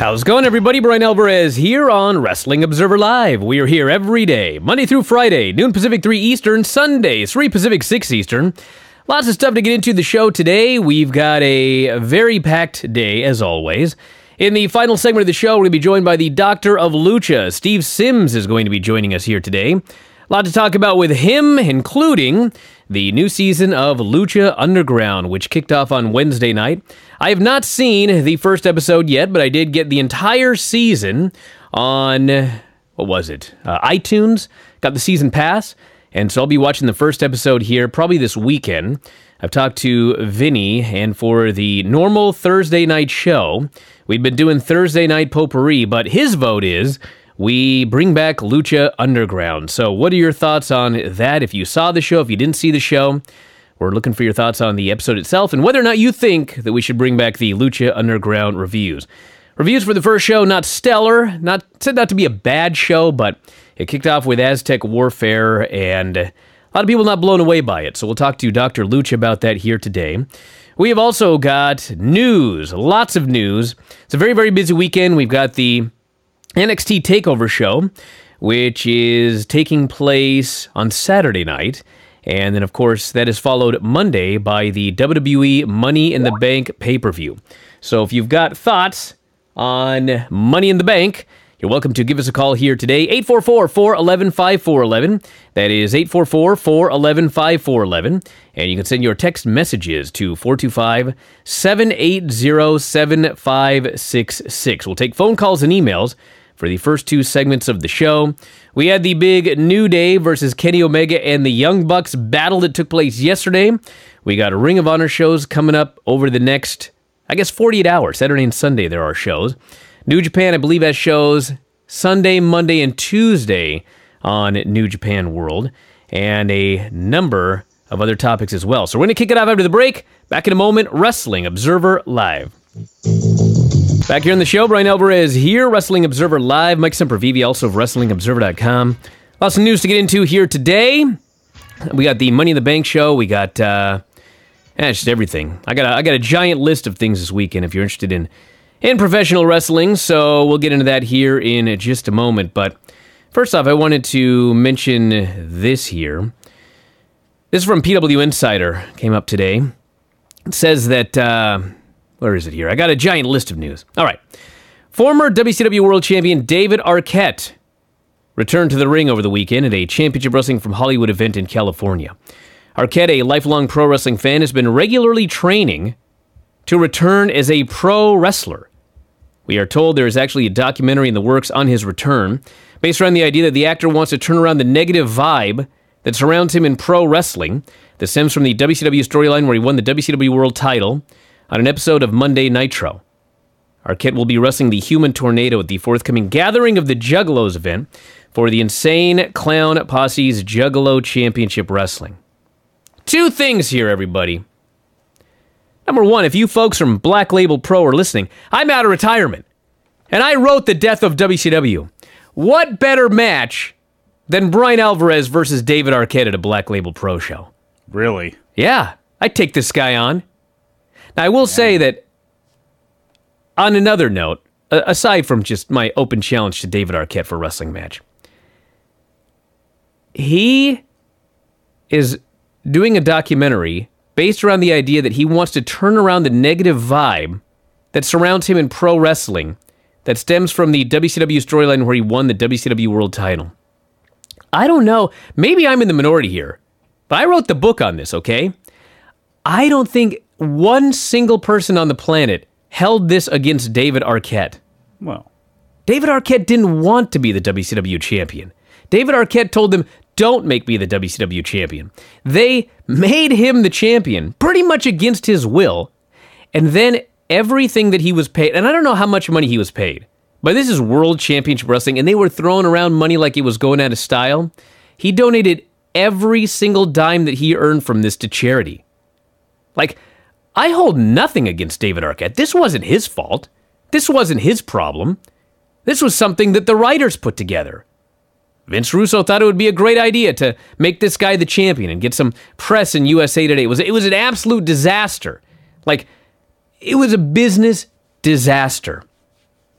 How's it going, everybody? Bryan Alvarez here on Wrestling Observer Live. We are here every day, Monday through Friday, noon Pacific, 3 Eastern, Sunday, 3 Pacific, 6 Eastern. Lots of stuff to get into the show today. We've got a very packed day, as always. In the final segment of the show, we're going to be joined by the Doctor of Lucha. Steve Sims is going to be joining us here today. A lot to talk about with him, including the new season of Lucha Underground, which kicked off on Wednesday night. I have not seen the first episode yet, but I did get the entire season on, iTunes. Got the season pass, and so I'll be watching the first episode here probably this weekend. I've talked to Vinny, and for the normal Thursday night show, we've been doing Thursday night potpourri, but his vote is we bring back Lucha Underground. So what are your thoughts on that? If you saw the show, if you didn't see the show, we're looking for your thoughts on the episode itself and whether or not you think that we should bring back the Lucha Underground reviews. Reviews for the first show, not stellar, not to be a bad show, but it kicked off with Aztec Warfare, and a lot of people not blown away by it. So we'll talk to Dr. Lucha about that here today. We have also got news, lots of news. It's a very, very busy weekend. We've got the NXT TakeOver show, which is taking place on Saturday night. And then, of course, that is followed Monday by the WWE Money in the Bank pay-per-view. So if you've got thoughts on Money in the Bank, you're welcome to give us a call here today, 844-411-5411. That is 844-411-5411. And you can send your text messages to 425-780-7566. We'll take phone calls and emails for the first two segments of the show. We had the big New Day versus Kenny Omega and the Young Bucks battle that took place yesterday. We got a Ring of Honor shows coming up over the next, 48 hours. Saturday and Sunday there are shows. New Japan, I believe, has shows Sunday, Monday, and Tuesday on New Japan World, and a number of other topics as well. So we're going to kick it off after the break. Back in a moment, Wrestling Observer Live. Back here on the show, Bryan Alvarez here, Wrestling Observer Live. Mike Sempervive, also of WrestlingObserver.com. Lots of news to get into here today. We got the Money in the Bank show. We got just everything. I got a giant list of things this weekend if you're interested in professional wrestling, so we'll get into that here in just a moment. But first off, I wanted to mention this here. This is from PW Insider, came up today. It says that, where is it here? I got a giant list of news. All right. Former WCW World Champion David Arquette returned to the ring over the weekend at a Championship Wrestling from Hollywood event in California. Arquette, a lifelong pro wrestling fan, has been regularly training to return as a pro wrestler. We are told there is actually a documentary in the works on his return, based around the idea that the actor wants to turn around the negative vibe that surrounds him in pro wrestling. This stems from the WCW storyline where he won the WCW World title on an episode of Monday Nitro. Arquette will be wrestling the Human Tornado at the forthcoming Gathering of the Juggalos event for the Insane Clown Posse's Juggalo Championship Wrestling. Two things here, everybody. Number one, if you folks from Black Label Pro are listening, I'm out of retirement, and I wrote the death of WCW. What better match than Bryan Alvarez versus David Arquette at a Black Label Pro show? Really? Yeah, I'd take this guy on. Now, I will say that, on another note, aside from just my open challenge to David Arquette for a wrestling match, he is doing a documentary based around the idea that he wants to turn around the negative vibe that surrounds him in pro wrestling that stems from the WCW storyline where he won the WCW World title. I don't know. Maybe I'm in the minority here, but I wrote the book on this, okay? I don't think one single person on the planet held this against David Arquette. Well, David Arquette didn't want to be the WCW champion. David Arquette told them, don't make me the WCW champion. They made him the champion, pretty much against his will, and then everything that he was paid, and I don't know how much money he was paid, but this is World Championship Wrestling, and they were throwing around money like it was going out of style. He donated every single dime that he earned from this to charity. Like, I hold nothing against David Arquette. This wasn't his fault. This wasn't his problem. This was something that the writers put together. Vince Russo thought it would be a great idea to make this guy the champion and get some press in USA Today. It was an absolute disaster. Like, it was a business disaster.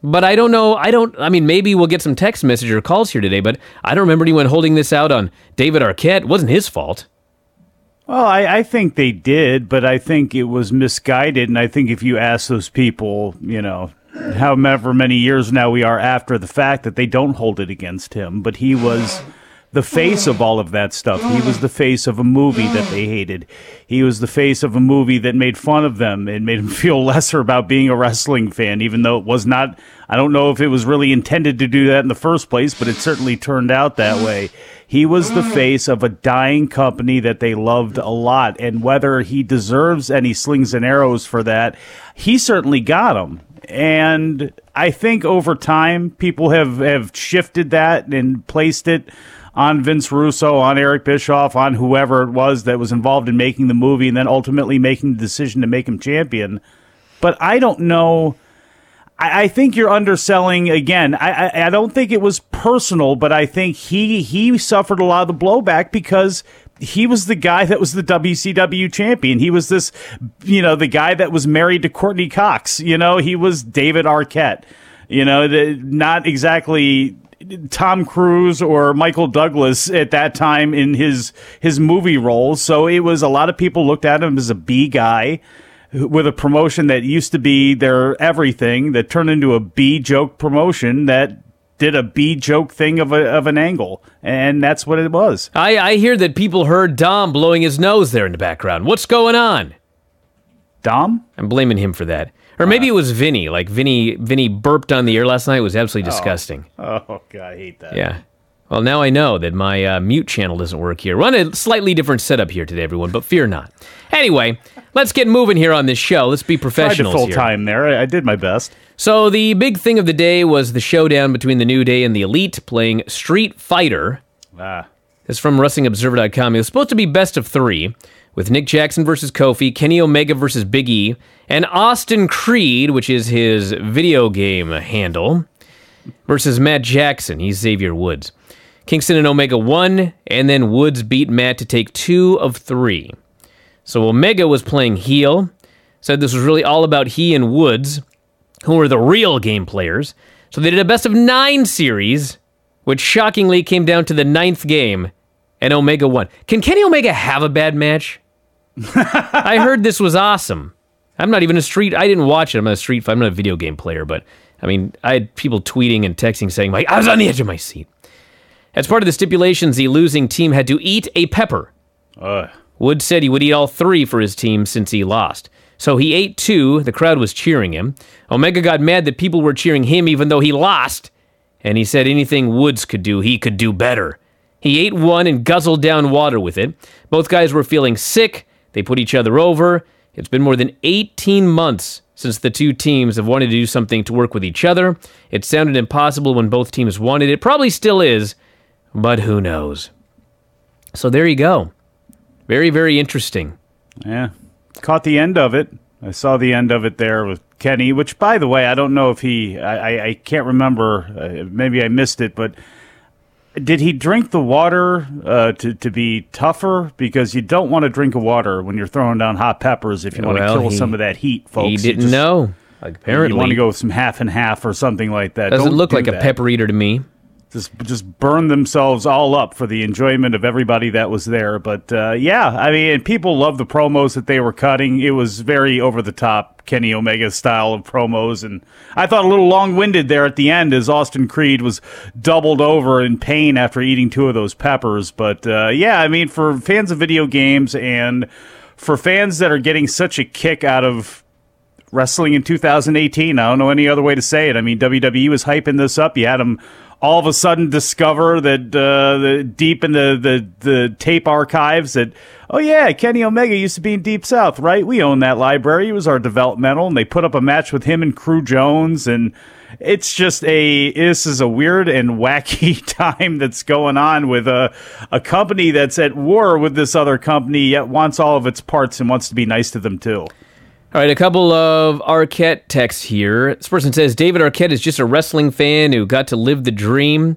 But I don't know. I mean, maybe we'll get some text message or calls here today, but I don't remember anyone holding this out on David Arquette. It wasn't his fault. Well, I think they did, but I think it was misguided. And I think if you ask those people, you know, however many years now we are after the fact, that they don't hold it against him. But he was the face of all of that stuff. He was the face of a movie that they hated. He was the face of a movie that made fun of them and made them feel lesser about being a wrestling fan, even though it was not. I don't know if it was really intended to do that in the first place, but it certainly turned out that way. He was the face of a dying company that they loved a lot, and whether he deserves any slings and arrows for that, he certainly got them. And I think over time, people have shifted that and placed it on Vince Russo, on Eric Bischoff, on whoever it was that was involved in making the movie and then ultimately making the decision to make him champion. But I don't know. I think you're underselling again. I don't think it was personal, but I think he suffered a lot of the blowback because he was the guy that was the WCW champion. He was this, you know, the guy that was married to Courtney Cox. You know, he was David Arquette. You know, not exactly Tom Cruise or Michael Douglas at that time in his movie roles. So it was a lot of people looked at him as a B guy with a promotion that used to be their everything that turned into a B joke promotion that did a B joke thing of an angle. And that's what it was. I hear that people heard Dom blowing his nose there in the background. What's going on? Dom? I'm blaming him for that. Or maybe it was Vinny. Like Vinny burped on the air last night. It was absolutely disgusting. Oh, God, I hate that. Yeah. Well, now I know that my mute channel doesn't work here. We're on a slightly different setup here today, everyone, but fear not. Anyway, let's get moving here on this show. Let's be professionals here. I did full here. time there. I did my best. So the big thing of the day was the showdown between the New Day and the Elite playing Street Fighter. This is from WrestlingObserver.com. It was supposed to be best of 3, with Nick Jackson versus Kofi, Kenny Omega versus Big E, and Austin Creed, which is his video game handle, versus Matt Jackson. He's Xavier Woods. Kingston and Omega won, and then Woods beat Matt to take 2 of 3. So Omega was playing heel, said this was really all about he and Woods, who were the real game players. So they did a best of 9 series, which shockingly came down to the 9th game, and Omega won. Can Kenny Omega have a bad match? I heard this was awesome. I didn't watch it. I'm not a video game player, but I mean, I had people tweeting and texting saying, like, I was on the edge of my seat. As part of the stipulations, the losing team had to eat a pepper. Woods said he would eat all 3 for his team since he lost. So he ate 2. The crowd was cheering him. Omega got mad that people were cheering him even though he lost. And he said anything Woods could do, he could do better. He ate 1 and guzzled down water with it. Both guys were feeling sick. They put each other over. It's been more than 18 months since the two teams have wanted to do something to work with each other. It sounded impossible when both teams wanted it. Probably still is, but who knows? So there you go. Very, very interesting. Yeah. Caught the end of it. I saw the end of it there with Kenny, which, by the way, I don't know if I can't remember. Maybe I missed it, but did he drink the water to be tougher? Because you don't want to drink a water when you're throwing down hot peppers if you want to kill some of that heat, folks. He didn't know. Like, apparently. You want to go with some half and half or something like that. Doesn't look like a pepper eater to me. Just burn themselves all up for the enjoyment of everybody that was there. But, yeah, I mean, people love the promos that they were cutting. It was very over-the-top Kenny Omega style of promos. And I thought a little long-winded there at the end as Austin Creed was doubled over in pain after eating 2 of those peppers. But, yeah, I mean, for fans of video games and for fans that are getting such a kick out of wrestling in 2018, I don't know any other way to say it. I mean, WWE was hyping this up. You had them all of a sudden discover that deep in the tape archives that, oh yeah, Kenny Omega used to be in Deep South, right? We own that library. It was our developmental, and they put up a match with him and Crew Jones, and it's just this is a weird and wacky time that's going on with a company that's at war with this other company, yet wants all of its parts and wants to be nice to them too. All right, a couple of Arquette texts here. This person says, David Arquette is just a wrestling fan who got to live the dream,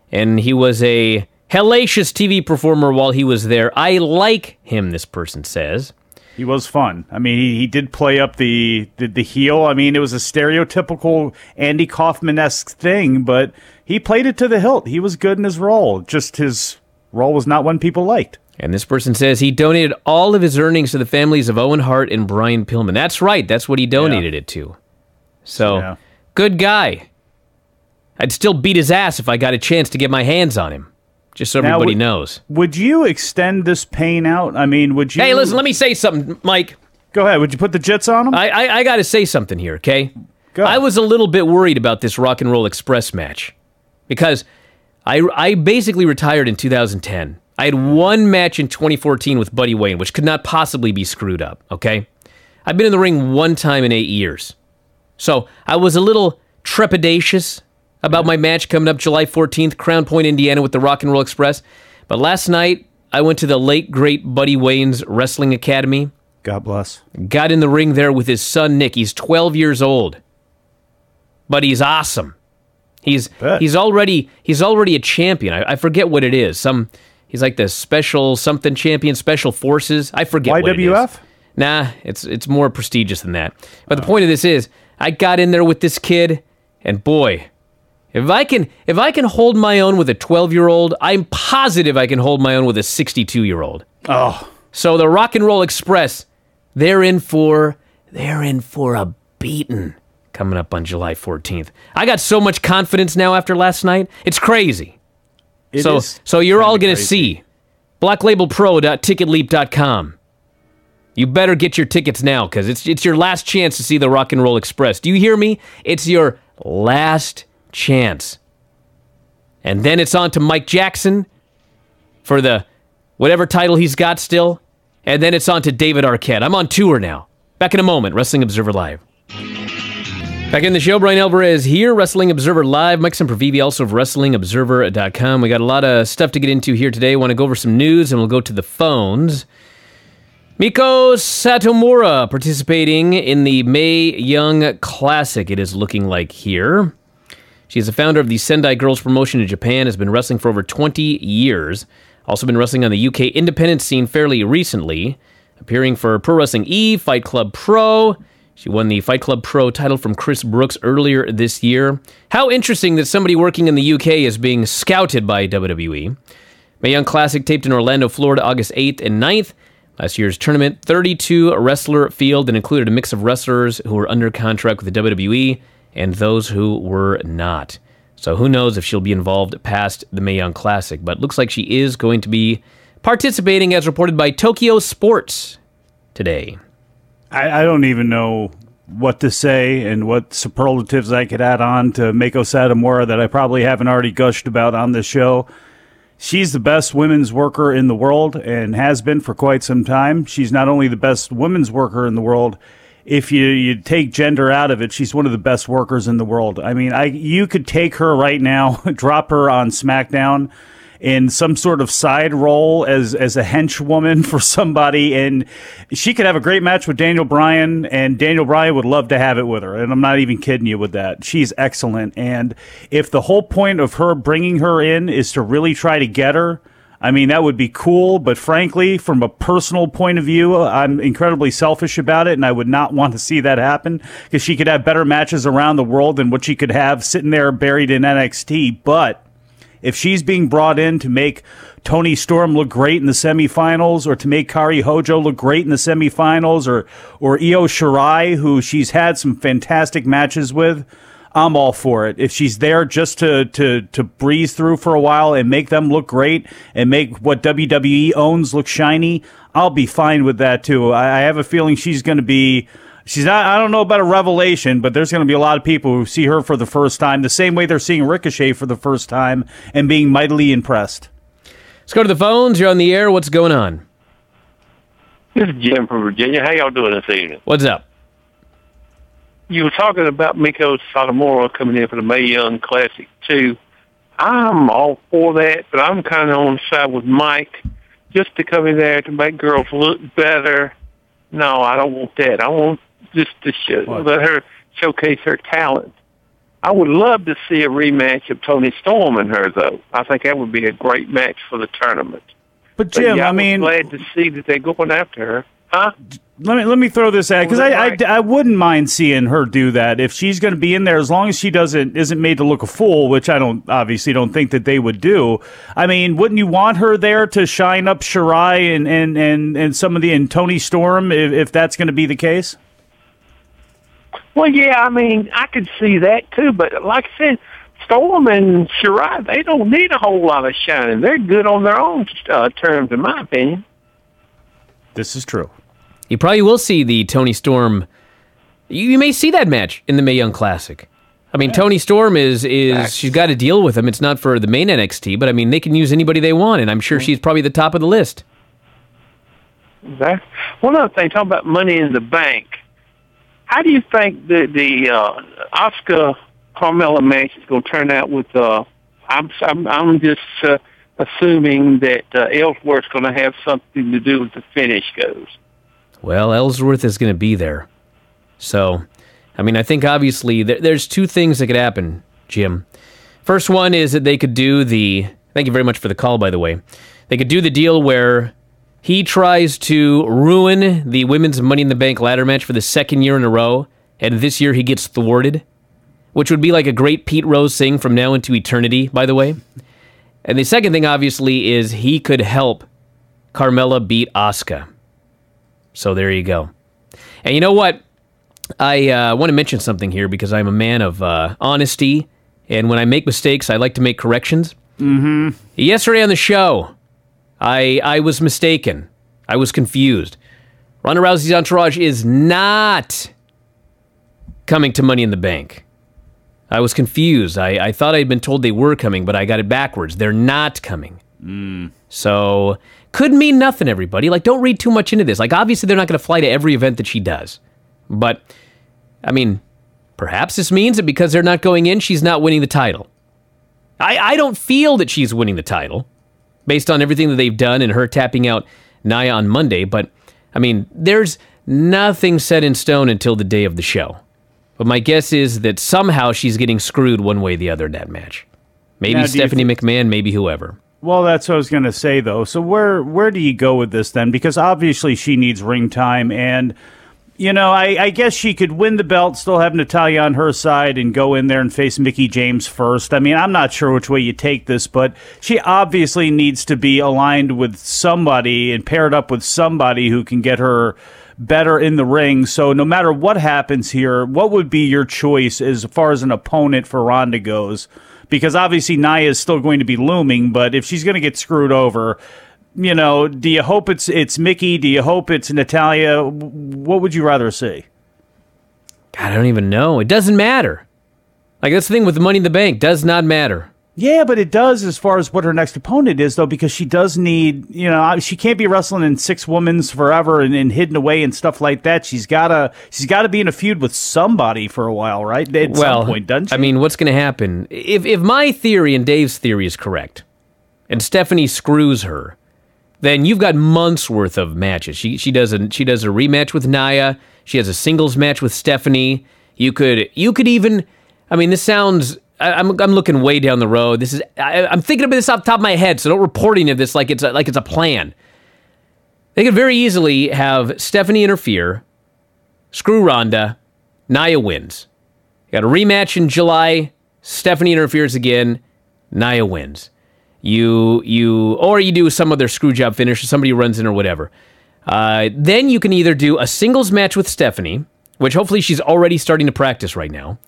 and he was a hellacious TV performer while he was there. I like him, this person says. He was fun. I mean, he did play up the heel. I mean, it was a stereotypical Andy Kaufman-esque thing, but he played it to the hilt. He was good in his role. Just his role was not one people liked. And this person says he donated all of his earnings to the families of Owen Hart and Brian Pillman. That's right. That's what he donated it to. So, good guy. I'd still beat his ass if I got a chance to get my hands on him. Just so everybody knows. Would you extend this pain out? I mean, would you... Hey, listen, let me say something, Mike. Go ahead. Would you put the jits on him? I got to say something here, okay? Go. I was a little bit worried about this Rock and Roll Express match because I basically retired in 2010. I had one match in 2014 with Buddy Wayne, which could not possibly be screwed up, okay? I've been in the ring one time in 8 years. So I was a little trepidatious about my match coming up July 14th, Crown Point, Indiana, with the Rock and Roll Express. But last night, I went to the late, great Buddy Wayne's Wrestling Academy. God bless. Got in the ring there with his son, Nick. He's 12 years old. But he's awesome. He's already a champion. I forget what it is. He's like the special something champion, special forces. I forget what it is. YWF? Nah, it's more prestigious than that. But the point of this is, I got in there with this kid, and boy... If I can hold my own with a 12-year-old, I'm positive I can hold my own with a 62-year-old. Oh. So the Rock and Roll Express, they're in for a beating coming up on July 14th. I got so much confidence now after last night. It's crazy. So you're all going to see blacklabelpro.ticketleap.com. You better get your tickets now because it's your last chance to see the Rock and Roll Express. Do you hear me? It's your last chance. And then it's on to Mike Jackson for the whatever title he's got still. And then it's on to David Arquette. I'm on tour now. Back in a moment, Wrestling Observer Live. Back in the show, Brian Alvarez here, Wrestling Observer Live. Mike Sempervive, also of WrestlingObserver.com. We got a lot of stuff to get into here today. Want to go over some news, and we'll go to the phones. Miko Satomura participating in the Mae Young Classic, it is looking like here. She is the founder of the Sendai Girls promotion in Japan, has been wrestling for over 20 years. Also been wrestling on the UK independent scene fairly recently, appearing for Pro Wrestling E, Fight Club Pro. She won the Fight Club Pro title from Chris Brooks earlier this year. How interesting that somebody working in the UK is being scouted by WWE. Mae Young Classic taped in Orlando, Florida, August 8th and 9th. Last year's tournament, 32 wrestler field, and included a mix of wrestlers who were under contract with the WWE and those who were not. So who knows if she'll be involved past the Mae Young Classic, but looks like she is going to be participating as reported by Tokyo Sports today. I don't even know what to say and what superlatives I could add on to Mako Satomura that I probably haven't already gushed about on this show. She's the best women's worker in the world and has been for quite some time. She's not only the best women's worker in the world, if you take gender out of it, she's one of the best workers in the world. I mean, you could take her right now, drop her on SmackDown in some sort of side role as a henchwoman for somebody, and she could have a great match with Daniel Bryan, and Daniel Bryan would love to have it with her, and I'm not even kidding you with that. She's excellent, and if the whole point of her bringing her in is to really try to get her, I mean, that would be cool, but frankly, from a personal point of view, I'm incredibly selfish about it, and I would not want to see that happen, because she could have better matches around the world than what she could have sitting there buried in NXT, but if she's being brought in to make Toni Storm look great in the semifinals, or to make Kari Hojo look great in the semifinals, or Io Shirai, who she's had some fantastic matches with, I'm all for it. If she's there just to breeze through for a while and make them look great and make what WWE owns look shiny, I'll be fine with that too. I have a feeling she's going to be... She's not, I don't know about a revelation, but there's going to be a lot of people who see her for the first time, the same way they're seeing Ricochet for the first time and being mightily impressed. Let's go to the phones. You're on the air. What's going on? This is Jim from Virginia. How y'all doing this evening? What's up? You were talking about Miko Satomura coming in for the Mae Young Classic, too. I'm all for that, but I'm kind of on the side with Mike, just to come in there to make girls look better. No, I don't want that. I want just to let her showcase her talent. I would love to see a rematch of Toni Storm and her, though. I think that would be a great match for the tournament. But Jim, yeah, I mean, I'm glad to see that they're going after her. Huh? Let me throw this at, because I wouldn't mind seeing her do that if she's going to be in there, as long as she isn't made to look a fool, which I obviously don't think that they would do. I mean, wouldn't you want her there to shine up Shirai and some of and Toni Storm if that's going to be the case? Well, yeah, I mean, I could see that too, but like I said, Storm and Shirai, they don't need a whole lot of shining. They're good on their own terms, in my opinion. This is true. You probably will see the Toni Storm. You may see that match in the Mae Young Classic. I mean, Toni Storm she's got to deal with them. It's not for the main NXT, but I mean, they can use anybody they want, and I'm sure she's probably the top of the list. Exactly. One other thing, talking about Money in the Bank. How do you think the Asuka Carmella match is going to turn out with? I'm just assuming that Ellsworth's going to have something to do with the finish goes. Well, Ellsworth is going to be there. So, I mean, I think obviously there's two things that could happen, Jim. First one is that they could do thank you very much for the call, by the way. They could do the deal where he tries to ruin the women's Money in the Bank ladder match for the second year in a row, and this year he gets thwarted, which would be like a great Pete Rose thing from now into eternity, by the way. And the second thing, obviously, is he could help Carmella beat Asuka. So there you go. And you know what? I want to mention something here because I'm a man of honesty, and when I make mistakes, I like to make corrections. Mm-hmm. Yesterday on the show, I was mistaken. I was confused. Ronda Rousey's entourage is not coming to Money in the Bank. I was confused. I thought I'd been told they were coming, but I got it backwards. They're not coming. So, could mean nothing, everybody. Like, don't read too much into this. Like, obviously, they're not going to fly to every event that she does. But, I mean, perhaps this means that because they're not going in, she's not winning the title. I don't feel that she's winning the title, based on everything that they've done and her tapping out Nia on Monday. But, I mean, there's nothing set in stone until the day of the show. But my guess is that somehow she's getting screwed one way or the other in that match. Maybe now, Stephanie McMahon, maybe whoever. Well, that's what I was going to say, though. So where do you go with this, then? Because obviously she needs ring time, and, you know, I guess she could win the belt, still have Natalya on her side, and go in there and face Mickie James first. I mean, I'm not sure which way you take this, but she obviously needs to be aligned with somebody and paired up with somebody who can get her better in the ring. So no matter what happens here, what would be your choice as far as an opponent for Ronda goes? Because obviously Nia is still going to be looming, but if she's going to get screwed over, you know, do you hope it's Mickie? Do you hope it's Natalya? What would you rather see? God, I don't even know. It doesn't matter. Like, that's the thing with the Money in the Bank. Does not matter. Yeah, but it does as far as what her next opponent is, though, because she does need, you know, she can't be wrestling in 6 women's forever and hidden away and stuff like that. She's gotta be in a feud with somebody for a while, right? At some point, doesn't she? I mean, what's going to happen? If my theory and Dave's theory is correct, and Stephanie screws her, then you've got months worth of matches. She does a rematch with Nia. She has a singles match with Stephanie. You could even, I mean, this sounds, I'm looking way down the road. This is, I'm thinking of this off the top of my head, so don't report any of this like it's a plan. They could very easily have Stephanie interfere, screw Ronda, Nia wins. You got a rematch in July, Stephanie interferes again, Nia wins. You do some other screw job finish, or somebody runs in or whatever. Then you can either do a singles match with Stephanie, which hopefully she's already starting to practice right now,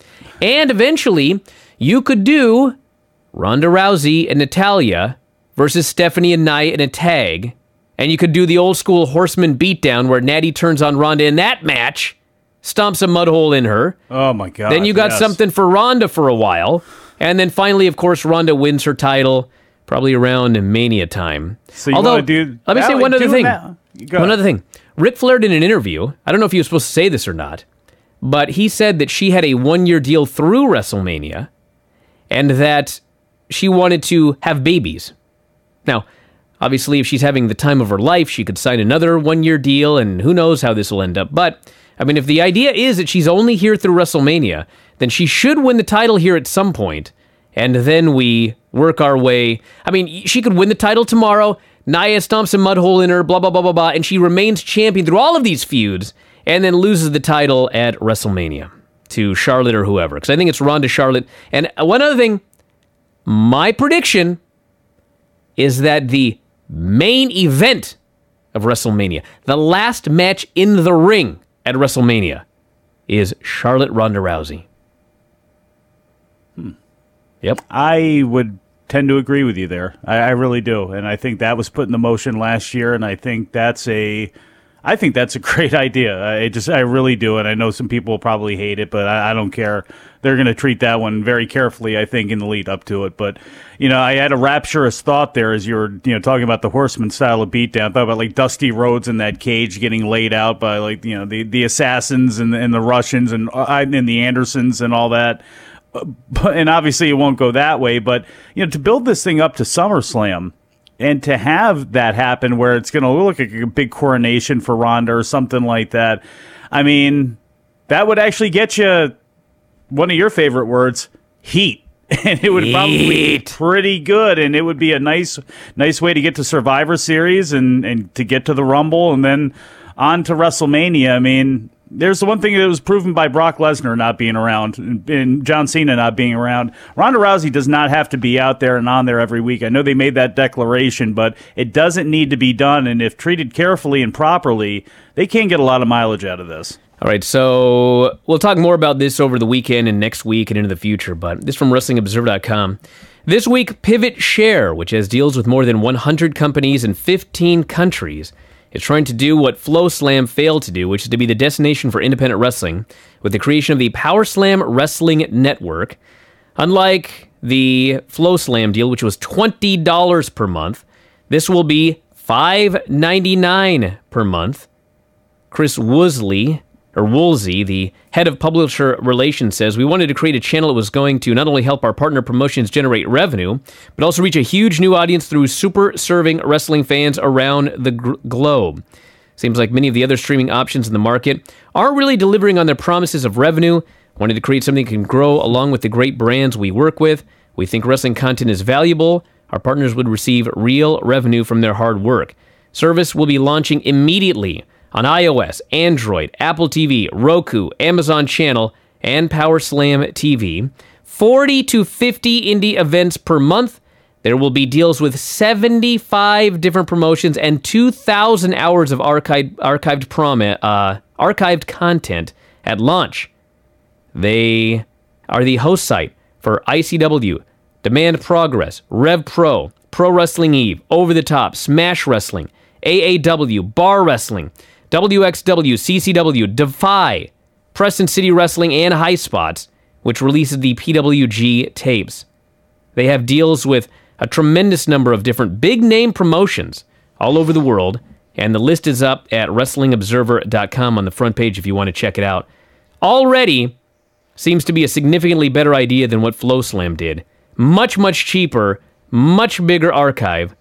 and eventually you could do Ronda Rousey and Natalya versus Stephanie and Nia in a tag, and you could do the old school Horseman beatdown where Natty turns on Ronda in that match, stomps a mud hole in her. Oh my God! Then you got something for Ronda for a while, and then finally, of course, Ronda wins her title. Probably around Mania time. So you want to do... Let me say one other thing. One other thing. Ric Flair did an interview. I don't know if he was supposed to say this or not, but he said that she had a 1-year deal through WrestleMania and that she wanted to have babies. Now, obviously, if she's having the time of her life, she could sign another 1-year deal, and who knows how this will end up. But, I mean, if the idea is that she's only here through WrestleMania, then she should win the title here at some point, and then we work our way. I mean, she could win the title tomorrow, Nia stomps a mud hole in her, blah, blah, blah, blah, blah, and she remains champion through all of these feuds and then loses the title at WrestleMania to Charlotte or whoever. Because I think it's Ronda Charlotte. And one other thing, my prediction is that the main event of WrestleMania, the last match in the ring at WrestleMania, is Charlotte Ronda Rousey. Yep. I would tend to agree with you there. I really do. And I think that was put into motion last year, and I think that's a great idea. I really do, and I know some people will probably hate it, but I don't care. They're going to treat that one very carefully, I think, in the lead up to it. But, I had a rapturous thought there as you were, talking about the Horseman style of beatdown. I thought about, like, Dusty Rhodes in that cage getting laid out by, like, the Assassins and the Russians and the Andersons and all that. And obviously it won't go that way, but, to build this thing up to SummerSlam, and to have that happen where it's going to look like a big coronation for Ronda or something like that, I mean, that would actually get you one of your favorite words, heat. And it would probably be pretty good, and it would be a nice way to get to Survivor Series and to get to the Rumble and then on to WrestleMania. I mean, there's the one thing that was proven by Brock Lesnar not being around and John Cena not being around. Ronda Rousey does not have to be out there and on there every week. I know they made that declaration, but it doesn't need to be done. And if treated carefully and properly, they can get a lot of mileage out of this. All right, so we'll talk more about this over the weekend and next week and into the future, but this from WrestlingObserver.com. This week, Pivot Share, which has deals with more than 100 companies in 15 countries, is trying to do what FloSlam failed to do, which is to be the destination for independent wrestling, with the creation of the PowerSlam Wrestling Network. Unlike the FloSlam deal, which was $20 per month, this will be $5.99 per month. Chris Woolsey, the head of publisher relations, says, "We wanted to create a channel that was going to not only help our partner promotions generate revenue, but also reach a huge new audience through super serving wrestling fans around the globe. Seems like many of the other streaming options in the market aren't really delivering on their promises of revenue. Wanted to create something that can grow along with the great brands we work with. We think wrestling content is valuable. Our partners would receive real revenue from their hard work. Service will be launching immediately on iOS, Android, Apple TV, Roku, Amazon Channel, and PowerSlam TV. 40 to 50 indie events per month. There will be deals with 75 different promotions and 2,000 hours of archived content at launch. They are the host site for ICW, Demand Progress, Rev Pro, Pro Wrestling Eve, Over the Top, Smash Wrestling, AAW, Bar Wrestling, WXW, CCW, Defy, Preston City Wrestling, and High Spots, which releases the PWG tapes. They have deals with a tremendous number of different big-name promotions all over the world, and the list is up at WrestlingObserver.com on the front page if you want to check it out. Already seems to be a significantly better idea than what FloSlam did. Much, much cheaper, much bigger archive,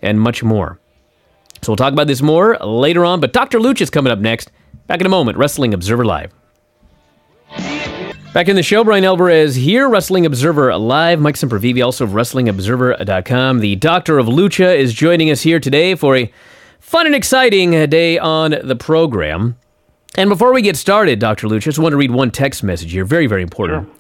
and much more. So we'll talk about this more later on, but Dr. Lucha is coming up next. Back in a moment, Wrestling Observer Live. Back in the show, Bryan Alvarez here, Wrestling Observer Live. Mike Sempervive, also of WrestlingObserver.com. The Doctor of Lucha is joining us here today for a fun and exciting day on the program. And before we get started, Dr. Lucha, I just want to read one text message here. Very, very important. Sure.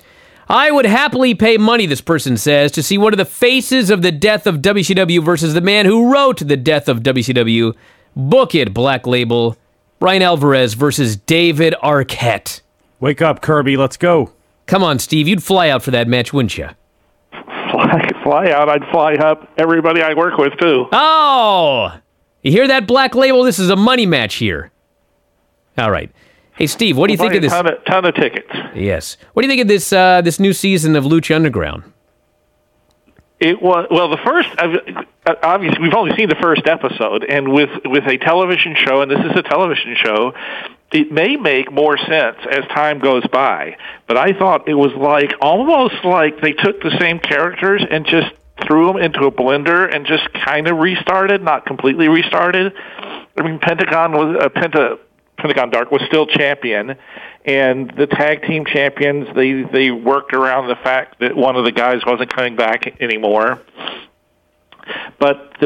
I would happily pay money, this person says, to see one of the faces of the death of WCW versus the man who wrote the death of WCW. Book it, Black Label. Bryan Alvarez versus David Arquette. Wake up, Kirby. Let's go. Come on, Steve. You'd fly out for that match, wouldn't you? Fly out. I'd fly up everybody I work with, too. Oh! You hear that, Black Label? This is a money match here. All right. Hey, Steve, what do you think of this? Ton of tickets. Yes. What do you think of this this new season of Lucha Underground? It was the first. Obviously, we've only seen the first episode, and with a television show, and this is a television show, it may make more sense as time goes by. But I thought it was almost like they took the same characters and just threw them into a blender and just kind of restarted, not completely restarted. I mean, Pentagon Dark was still champion, and the tag team champions, they worked around the fact that one of the guys wasn't coming back anymore. But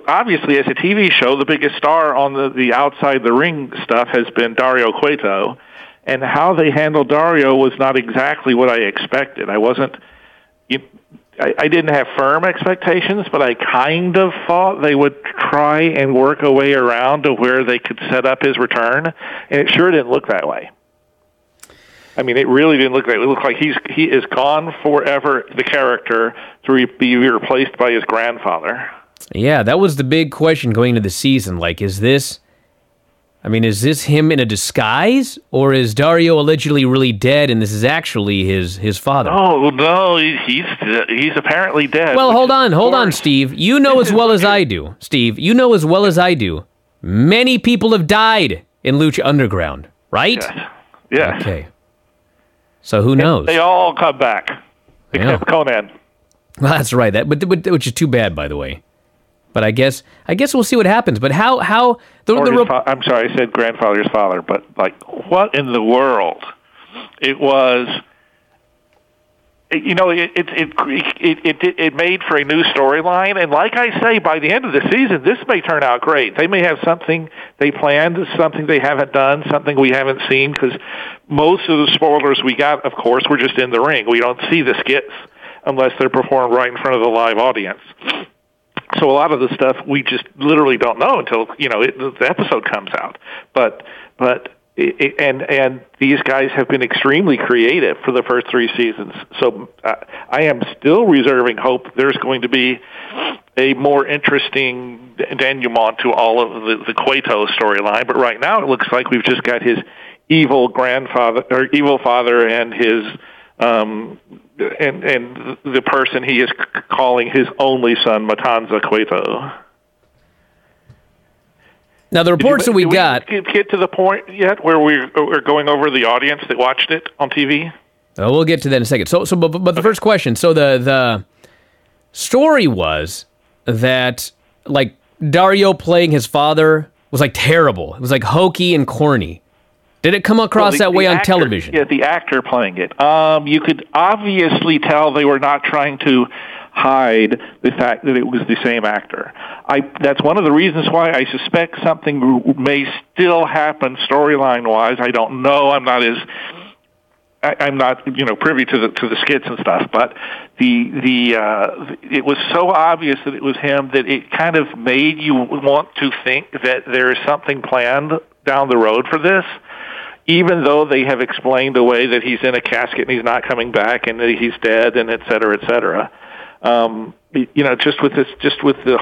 obviously as a TV show, the biggest star on the outside the ring stuff has been Dario Cueto, and how they handled Dario was not exactly what I expected. I didn't have firm expectations, but I kind of thought they would try and work a way around to where they could set up his return, and it sure didn't look that way. I mean, it really didn't look that way. It looked like he is gone forever, the character, to be replaced by his grandfather. Yeah, that was the big question going into the season. Like, is this him in a disguise, or is Dario allegedly really dead and this is actually his father? Oh, no, he's apparently dead. Well, hold on, Steve. You know as well as I do. Steve, you know as well as I do. Many people have died in Lucha Underground, right? Yes. Okay. So who knows? They all come back, except Conan. Well, that's right. Which is too bad, by the way. But I guess we'll see what happens. But how I'm sorry, I said grandfather's father, but like, what in the world? It was, it made for a new storyline, and like I say, by the end of the season, this may turn out great. They may have something they planned, something they haven't done, something we haven't seen, because most of the spoilers we got, of course, were just in the ring. We don't see the skits unless they're performed right in front of the live audience. So a lot of the stuff we just literally don't know until the episode comes out. But these guys have been extremely creative for the first 3 seasons. So I am still reserving hope there's going to be a more interesting denouement to all of the Cueto storyline. But right now it looks like we've just got his evil father and his and the person he is calling his only son, Matanza Cueto. Now, the reports that we got... Did we get to the point yet where we're going over the audience that watched it on TV? We'll get to that in a second. But the first question, so the story was that, like, Dario playing his father was, like, terrible. It was, like, hokey and corny. Did it come across that way on television? Yeah, the actor playing it. You could obviously tell they were not trying to hide the fact that it was the same actor. That's one of the reasons why I suspect something may still happen storyline-wise. I don't know. I'm not privy to the skits and stuff, but it was so obvious that it was him that it kind of made you want to think that there is something planned down the road for this. Even though they have explained away that he's in a casket and he's not coming back and that he's dead and et cetera, et cetera. Just with the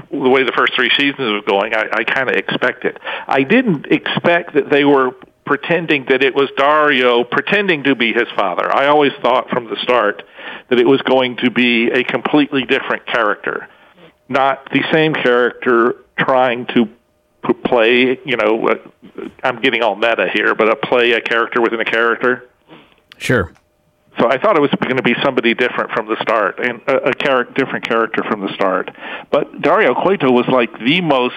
way the first 3 seasons were going, I kind of expect it. I didn't expect that they were pretending that it was Dario pretending to be his father. I always thought from the start that it was going to be a completely different character, not the same character trying to play, I'm getting all meta here, but play a character within a character. Sure. So I thought it was going to be somebody different from the start, and a different character from the start. But Dario Cueto was like the most.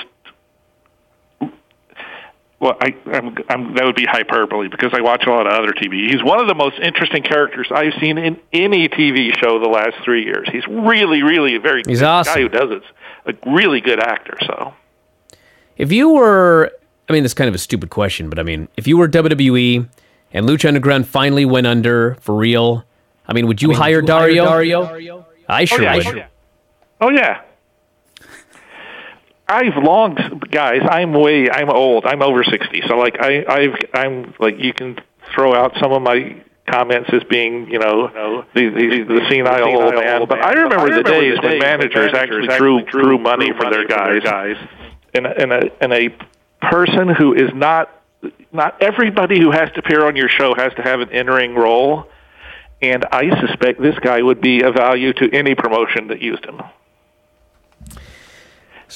Well, that would be hyperbole because I watch a lot of other TV. He's one of the most interesting characters I've seen in any TV show the last 3 years. He's really, really a very good awesome. Guy who does it. A really good actor. So. If you were, this is kind of a stupid question, but if you were WWE and Lucha Underground finally went under for real, would you hire Dario? I sure would. Oh, yeah. I've long, guys, I'm old. I'm over 60. So, I'm you can throw out some of my comments as being, the senile old man. But I remember the days when managers actually drew money for their guys. And a person who is not everybody who has to appear on your show has to have an in-ring role, and I suspect this guy would be of value to any promotion that used him.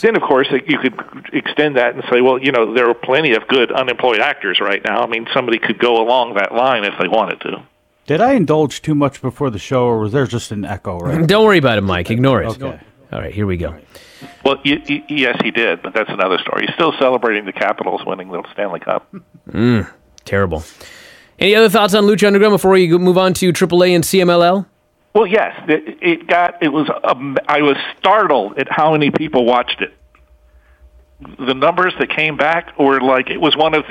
Then, of course, you could extend that and say, well, there are plenty of good unemployed actors right now. Somebody could go along that line if they wanted to. Did I indulge too much before the show, or was there just an echo right Don't worry about it, Mike. Ignore it. Okay. All right, here we go. Well, yes, he did, but that's another story. He's still celebrating the Capitals winning the Stanley Cup. Terrible. Any other thoughts on Lucha Underground before we move on to AAA and CMLL? Well, yes, I was startled at how many people watched it. The numbers that came back were like, it was one of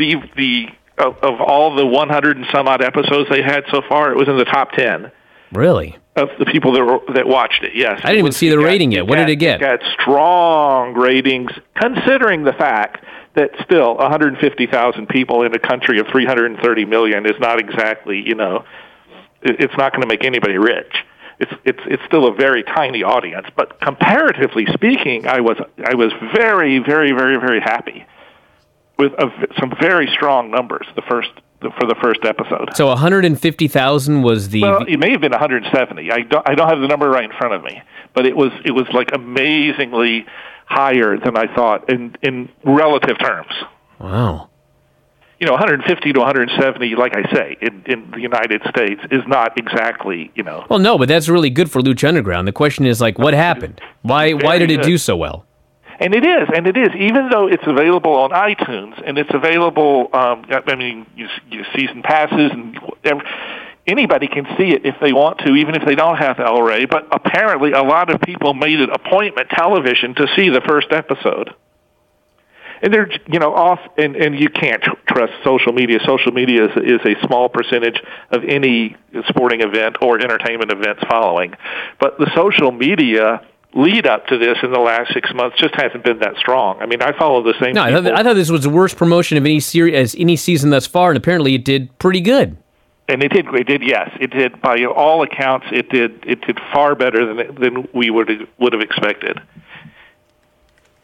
of all the 100 and some odd episodes they had so far, it was in the top 10. Really? Of the people that watched it, yes. I didn't even see the rating yet. What did it get? It got strong ratings, considering the fact that still 150,000 people in a country of 330 million is not exactly, it's not going to make anybody rich. It's still a very tiny audience, but comparatively speaking, I was very, very, very, very happy with some very strong numbers for the first episode. So 150,000 was the. Well, it may have been 170. I don't have the number right in front of me, but it was like amazingly higher than I thought in relative terms. Wow. 150 to 170, like I say, in the United States is not exactly, Well, no, but that's really good for Lucha Underground. The question is, what happened? Why did it do so well? And it is. Even though it's available on iTunes, and it's available, you season passes, and anybody can see it if they want to, even if they don't have El-Ray, but apparently a lot of people made it appointment television to see the first episode. And they're, off, and you can't trust social media. Social media is a small percentage of any sporting event or entertainment events following. But the social media lead up to this in the last 6 months just hasn't been that strong. I mean, I follow the same. No, I thought this was the worst promotion of any season thus far, and apparently it did pretty good. And it did. Yes, it did. By all accounts, it did far better than we would have expected.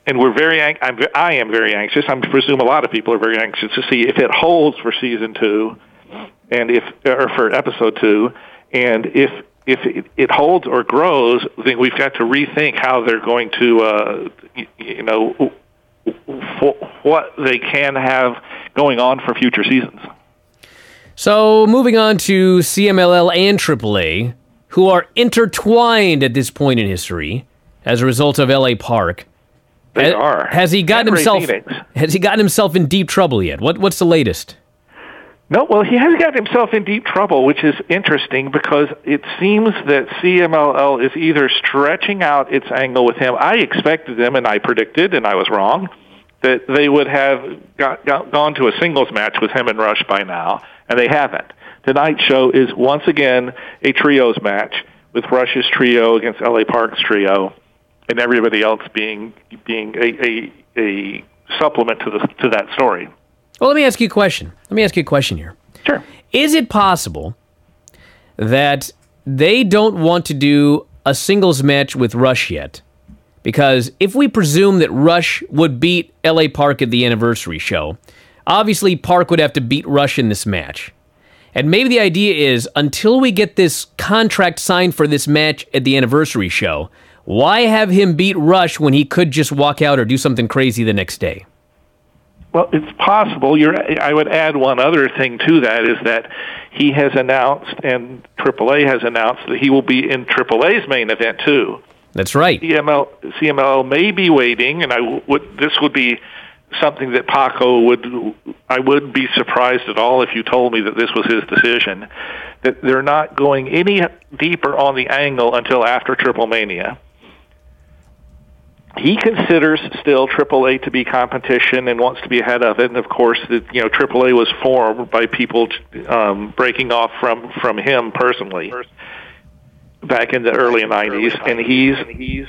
And I am very anxious. I presume a lot of people are very anxious to see if it holds for season 2, or for episode 2, and if it holds or grows, then we've got to rethink how they're going to, what they can have going on for future seasons. So moving on to CMLL and AAA, who are intertwined at this point in history as a result of LA Park. They are. Has he gotten himself in deep trouble yet? What's the latest? No, well, he has gotten himself in deep trouble, which is interesting because it seems that CMLL is either stretching out its angle with him. I expected them, and I predicted, and I was wrong, that they would have gone to a singles match with him and Rush by now, and they haven't. Tonight's show is once again a trios match with Rush's trio against LA Park's trio, and everybody else being a supplement to that story. Well, let me ask you a question. Here. Sure. Is it possible that they don't want to do a singles match with Rush yet? Because if we presume that Rush would beat LA Park at the anniversary show, obviously Park would have to beat Rush in this match. And maybe the idea is, until we get this contract signed for this match at the anniversary show, why have him beat Rush when he could just walk out or do something crazy the next day? Well, it's possible. I would add one other thing to that, is that he has announced, and AAA has announced, that he will be in AAA's main event too. That's right. CMLL may be waiting, and this would be something that Paco I wouldn't be surprised at all if you told me that this was his decision, that they're not going any deeper on the angle until after Triple Mania. He considers still AAA to be competition and wants to be ahead of it. And of course, AAA was formed by people breaking off from him personally back in the early 90s. And he's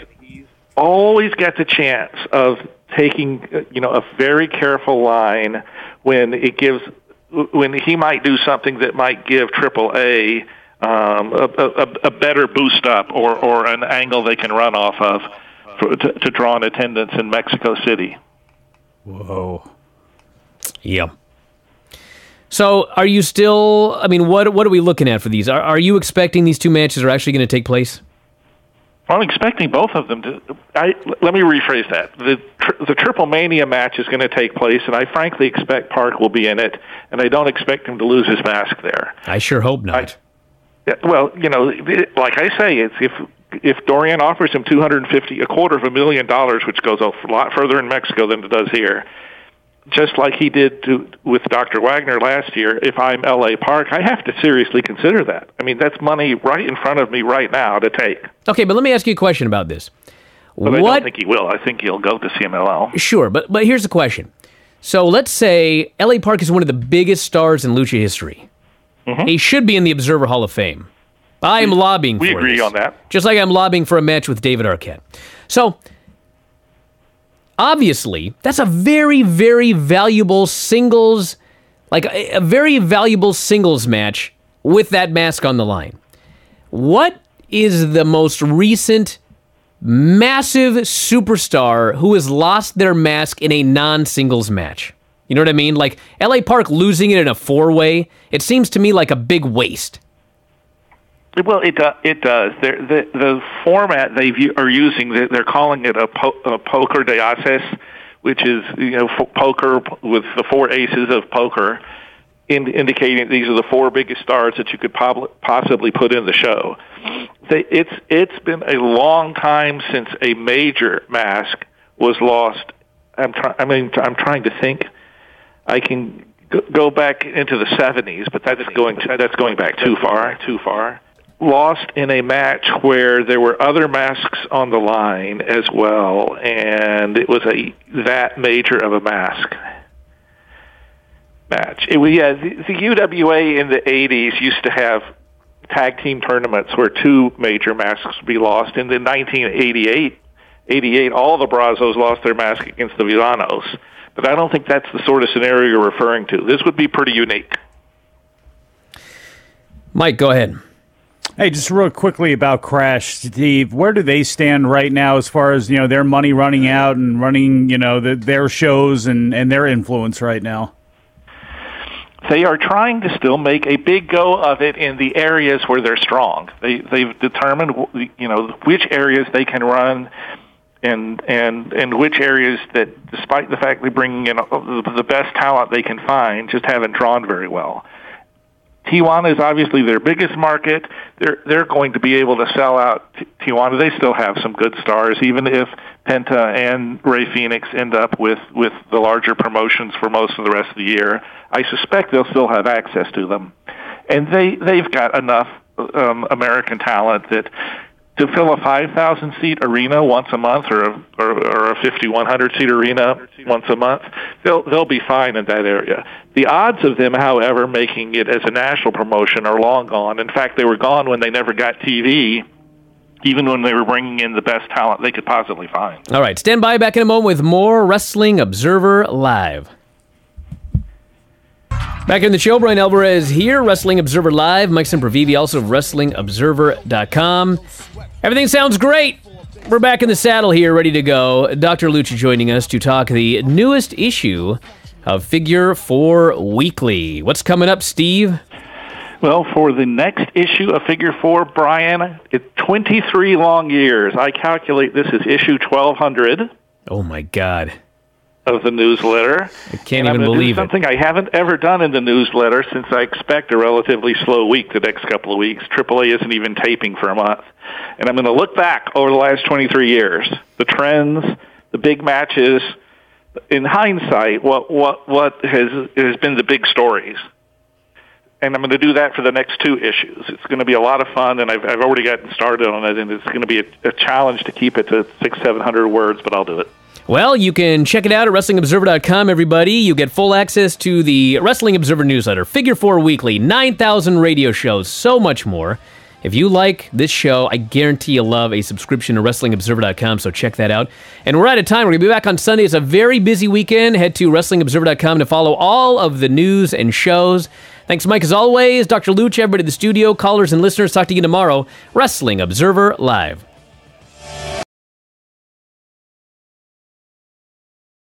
always got the chance of taking a very careful line when he might do something that might give AAA a better boost up or an angle they can run off of. To draw an attendance in Mexico City. Whoa. Yeah. So are you still, what are we looking at for these? Are you expecting these two matches are actually going to take place? I'm expecting both of them to. Let me rephrase that. The Triple Mania match is going to take place, and I frankly expect Park will be in it, and I don't expect him to lose his mask there. I sure hope not. Like I say, if Dorian offers him $250,000, which goes a lot further in Mexico than it does here, just like he did with Dr. Wagner last year, if I'm L.A. Park, I have to seriously consider that. I mean, that's money right in front of me right now to take. Okay, but let me ask you a question about this. But I don't think he will. I think he'll go to CMLL. Sure, but here's the question. So let's say L.A. Park is one of the biggest stars in lucha history. Mm-hmm. He should be in the Observer Hall of Fame. I am lobbying for this. We agree on that. Just like I'm lobbying for a match with David Arquette. So, obviously, that's a very, very valuable singles, like a very valuable singles match with that mask on the line. What is the most recent massive superstar who has lost their mask in a non-singles match? You know what I mean? Like, L.A. Park losing it in a four-way, it seems to me like a big waste. Well, it does. The format they are using, they're calling it a poker de aces, which is poker with the four aces of poker, indicating these are the four biggest stars that you could possibly put in the show. It's been a long time since a major mask was lost. I'm trying to think. I can go back into the 70s, but that's going back too far. Lost in a match where there were other masks on the line as well, and it was that major of a mask match. The UWA in the 80s used to have tag team tournaments where two major masks would be lost. In the 1988, all the Brazos lost their mask against the Villanos, but I don't think that's the sort of scenario you're referring to. This would be pretty unique. Mike, go ahead. Hey, just real quickly about Crash, Steve. Where do they stand right now as far as their money running out and running their shows and their influence right now? They are trying to still make a big go of it in the areas where they're strong. They've determined which areas they can run and which areas that, despite the fact they're bringing in the best talent they can find, just haven't drawn very well. Tijuana is obviously their biggest market. They're going to be able to sell out Tijuana. They still have some good stars, even if Penta and Ray Phoenix end up with the larger promotions for most of the rest of the year. I suspect they'll still have access to them. And they've got enough American talent that to fill a 5,000-seat arena once a month or a 5,100-seat arena once a month, they'll be fine in that area. The odds of them, however, making it as a national promotion are long gone. In fact, they were gone when they never got TV, even when they were bringing in the best talent they could possibly find. All right, stand by, back in a moment with more Wrestling Observer Live. Back in the show, Brian Alvarez here, Wrestling Observer Live. Mike Sempervive, also of WrestlingObserver.com. Everything sounds great. We're back in the saddle here, ready to go. Dr. Lucha joining us to talk the newest issue of Figure 4 Weekly. What's coming up, Steve? Well, for the next issue of Figure 4, Brian, it's 23 long years. I calculate this is issue 1200. Oh, my God. Of the newsletter. I can't even believe it. Something I haven't ever done in the newsletter since I expect a relatively slow week the next couple of weeks. AAA isn't even taping for a month. And I'm going to look back over the last 23 years. The trends, the big matches. In hindsight, what has been the big stories. And I'm going to do that for the next two issues. It's going to be a lot of fun, and I've already gotten started on it, and it's going to be a challenge to keep it to 600-700 words, but I'll do it. Well, you can check it out at WrestlingObserver.com, everybody. You get full access to the Wrestling Observer newsletter, Figure 4 Weekly, 9,000 radio shows, so much more. If you like this show, I guarantee you'll love a subscription to WrestlingObserver.com, so check that out. And we're out of time. We're going to be back on Sunday. It's a very busy weekend. Head to WrestlingObserver.com to follow all of the news and shows. Thanks, Mike, as always. Dr. Lucha, everybody in the studio, callers and listeners. Talk to you tomorrow. Wrestling Observer Live.